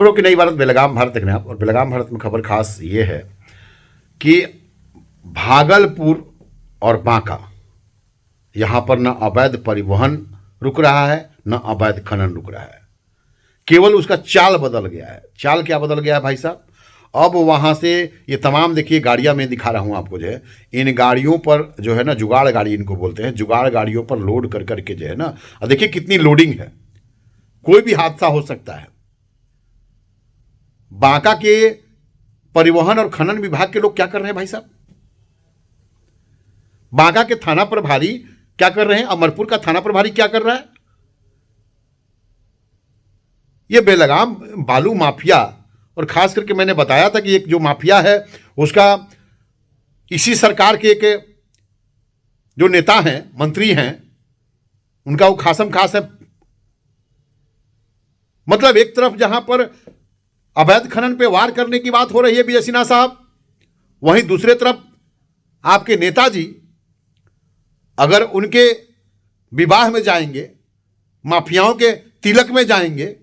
खबरों की नई भारत बेलगाम भारत देखने आप। और बेलगाम भारत में खबर खास ये है कि भागलपुर और बांका यहाँ पर न अवैध परिवहन रुक रहा है न अवैध खनन रुक रहा है, केवल उसका चाल बदल गया है। चाल क्या बदल गया है भाई साहब? अब वहाँ से ये तमाम देखिए गाड़ियाँ मैं दिखा रहा हूँ आपको, जो है इन गाड़ियों पर जो है ना, जुगाड़ गाड़ी इनको बोलते हैं, जुगाड़ गाड़ियों पर लोड कर करके जो है ना, देखिए कितनी लोडिंग है, कोई भी हादसा हो सकता है। बांका के परिवहन और खनन विभाग के लोग क्या कर रहे हैं भाई साहब? बांका के थाना प्रभारी क्या कर रहे हैं? अमरपुर का थाना प्रभारी क्या कर रहा है? ये बेलगाम बालू माफिया, और खास करके मैंने बताया था कि एक जो माफिया है उसका इसी सरकार के एक जो नेता हैं, मंत्री हैं, उनका वो खासम खास है। मतलब एक तरफ जहां पर अवैध खनन पे वार करने की बात हो रही है विजय सिन्हा साहब, वहीं दूसरे तरफ आपके नेताजी अगर उनके विवाह में जाएंगे, माफियाओं के तिलक में जाएंगे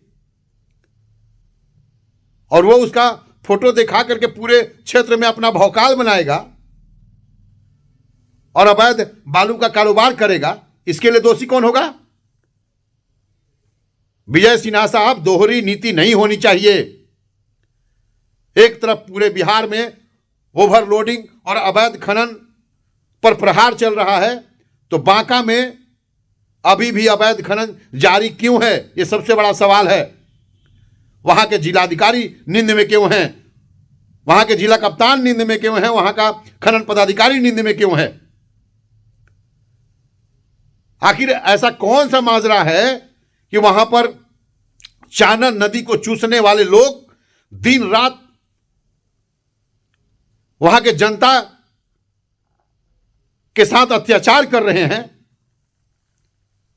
और वो उसका फोटो दिखा करके पूरे क्षेत्र में अपना भौकाल बनाएगा और अवैध बालू का कारोबार करेगा, इसके लिए दोषी कौन होगा? विजय सिन्हा साहब, दोहरी नीति नहीं होनी चाहिए। एक तरफ पूरे बिहार में ओवरलोडिंग और अवैध खनन पर प्रहार चल रहा है, तो बांका में अभी भी अवैध खनन जारी क्यों है? यह सबसे बड़ा सवाल है। वहां के जिलाधिकारी नींद में क्यों हैं? वहां के जिला कप्तान नींद में क्यों हैं? वहां का खनन पदाधिकारी नींद में क्यों है? आखिर ऐसा कौन सा माजरा है कि वहां पर चानन नदी को चूसने वाले लोग दिन रात वहां के जनता के साथ अत्याचार कर रहे हैं,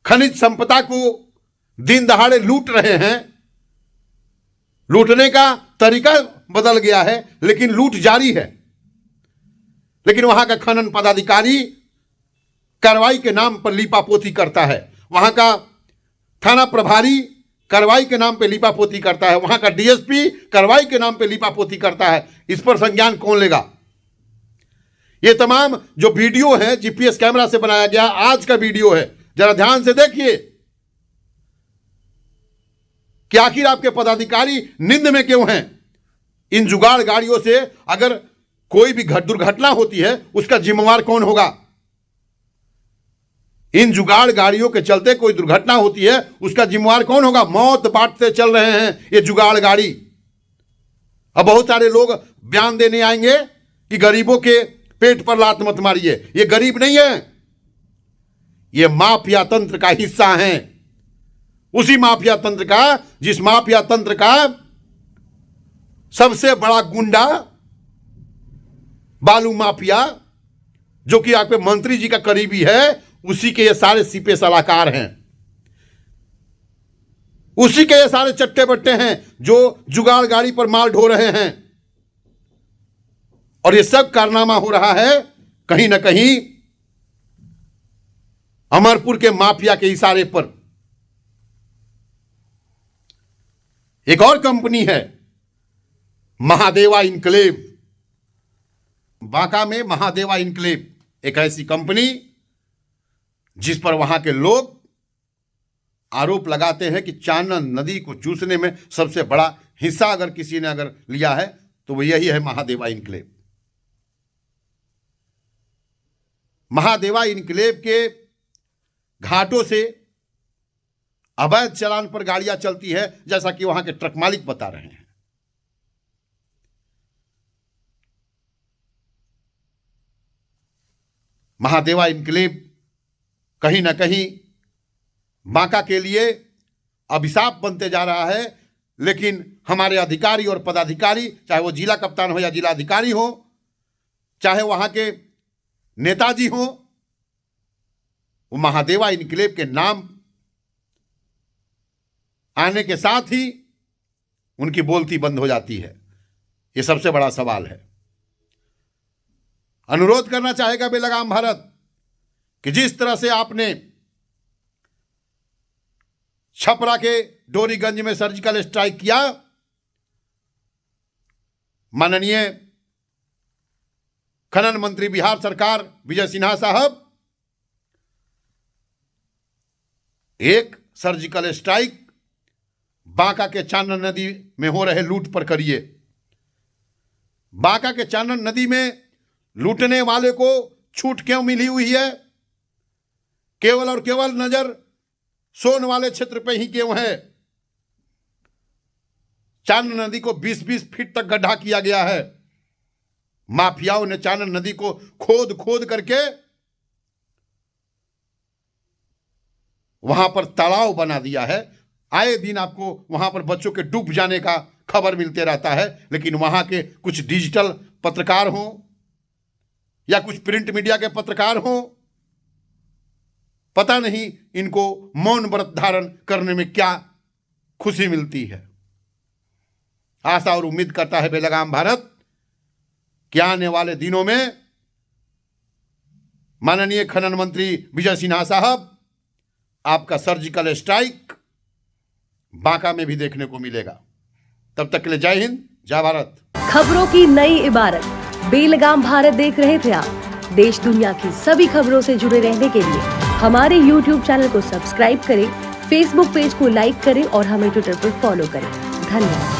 खनिज संपदा को दिन दहाड़े लूट रहे हैं। लूटने का तरीका बदल गया है लेकिन लूट जारी है। लेकिन वहां का खनन पदाधिकारी कार्रवाई के नाम पर लीपापोती करता है, वहां का थाना प्रभारी कार्रवाई के नाम पे लीपापोती करता है, वहां का डीएसपी कार्रवाई के नाम पे लीपापोती करता है। इस पर संज्ञान कौन लेगा? ये तमाम जो वीडियो है जीपीएस कैमरा से बनाया गया आज का वीडियो है, जरा ध्यान से देखिए कि आखिर आपके पदाधिकारी नींद में क्यों हैं। इन जुगाड़ गाड़ियों से अगर कोई भी दुर्घटना होती है उसका जिम्मेवार कौन होगा? इन जुगाड़ गाड़ियों के चलते कोई दुर्घटना होती है उसका जिम्मेवार कौन होगा? मौत बांटते चल रहे हैं ये जुगाड़ गाड़ी। अब बहुत सारे लोग बयान देने आएंगे कि गरीबों के पेट पर लात मत मारिए। ये गरीब नहीं है, ये माफिया तंत्र का हिस्सा हैं। उसी माफिया तंत्र का, जिस माफिया तंत्र का सबसे बड़ा गुंडा बालू माफिया, जो कि आपके मंत्री जी का करीबी है, उसी के ये सारे सिपे सलाहकार हैं, उसी के ये सारे चट्टे बट्टे हैं जो जुगाड़ गाड़ी पर माल ढो रहे हैं। और ये सब कारनामा हो रहा है कहीं ना कहीं अमरपुर के माफिया के इशारे पर। एक और कंपनी है महादेवा इनक्लेव। बांका में महादेवा इनक्लेव एक ऐसी कंपनी जिस पर वहां के लोग आरोप लगाते हैं कि चानन नदी को चूसने में सबसे बड़ा हिस्सा अगर किसी ने अगर लिया है तो वो यही है महादेवा इनक्लेव। महादेवा इनक्लेव के घाटों से अवैध चालान पर गाड़ियां चलती है, जैसा कि वहां के ट्रक मालिक बता रहे हैं। महादेवा इनक्लेव कहीं ना कहीं बांका के लिए अभिशाप बनते जा रहा है। लेकिन हमारे अधिकारी और पदाधिकारी, चाहे वो जिला कप्तान हो या जिला अधिकारी हो, चाहे वहां के नेताजी हो, वो महादेवा इनक्लेव के नाम आने के साथ ही उनकी बोलती बंद हो जाती है। ये सबसे बड़ा सवाल है। अनुरोध करना चाहेगा बेलगाम भारत कि जिस तरह से आपने छपरा के डोरीगंज में सर्जिकल स्ट्राइक किया, माननीय खनन मंत्री बिहार सरकार विजय सिन्हा साहब एक सर्जिकल स्ट्राइक बांका के चानन नदी में हो रहे लूट पर करिए। बांका के चानन नदी में लूटने वाले को छूट क्यों मिली हुई है? केवल और केवल नजर सोन वाले क्षेत्र पे ही क्यों है? चानन नदी को 20-20 फीट तक गड्ढा किया गया है। माफियाओं ने चानन नदी को खोद खोद करके वहां पर तालाब बना दिया है। आए दिन आपको वहां पर बच्चों के डूब जाने का खबर मिलते रहता है, लेकिन वहां के कुछ डिजिटल पत्रकार हों या कुछ प्रिंट मीडिया के पत्रकार हों, पता नहीं इनको मौन व्रत धारण करने में क्या खुशी मिलती है। आशा और उम्मीद करता है बेलगाम भारत कि आने वाले दिनों में माननीय खनन मंत्री विजय सिन्हा साहब आपका सर्जिकल स्ट्राइक बांका में भी देखने को मिलेगा। तब तक के लिए जय हिंद, जय भारत। खबरों की नई इबारत बेलगाम भारत देख रहे थे आप। देश दुनिया की सभी खबरों से जुड़े रहने के लिए हमारे YouTube चैनल को सब्सक्राइब करें, Facebook पेज को लाइक करें और हमें ट्विटर पर फॉलो करें। धन्यवाद।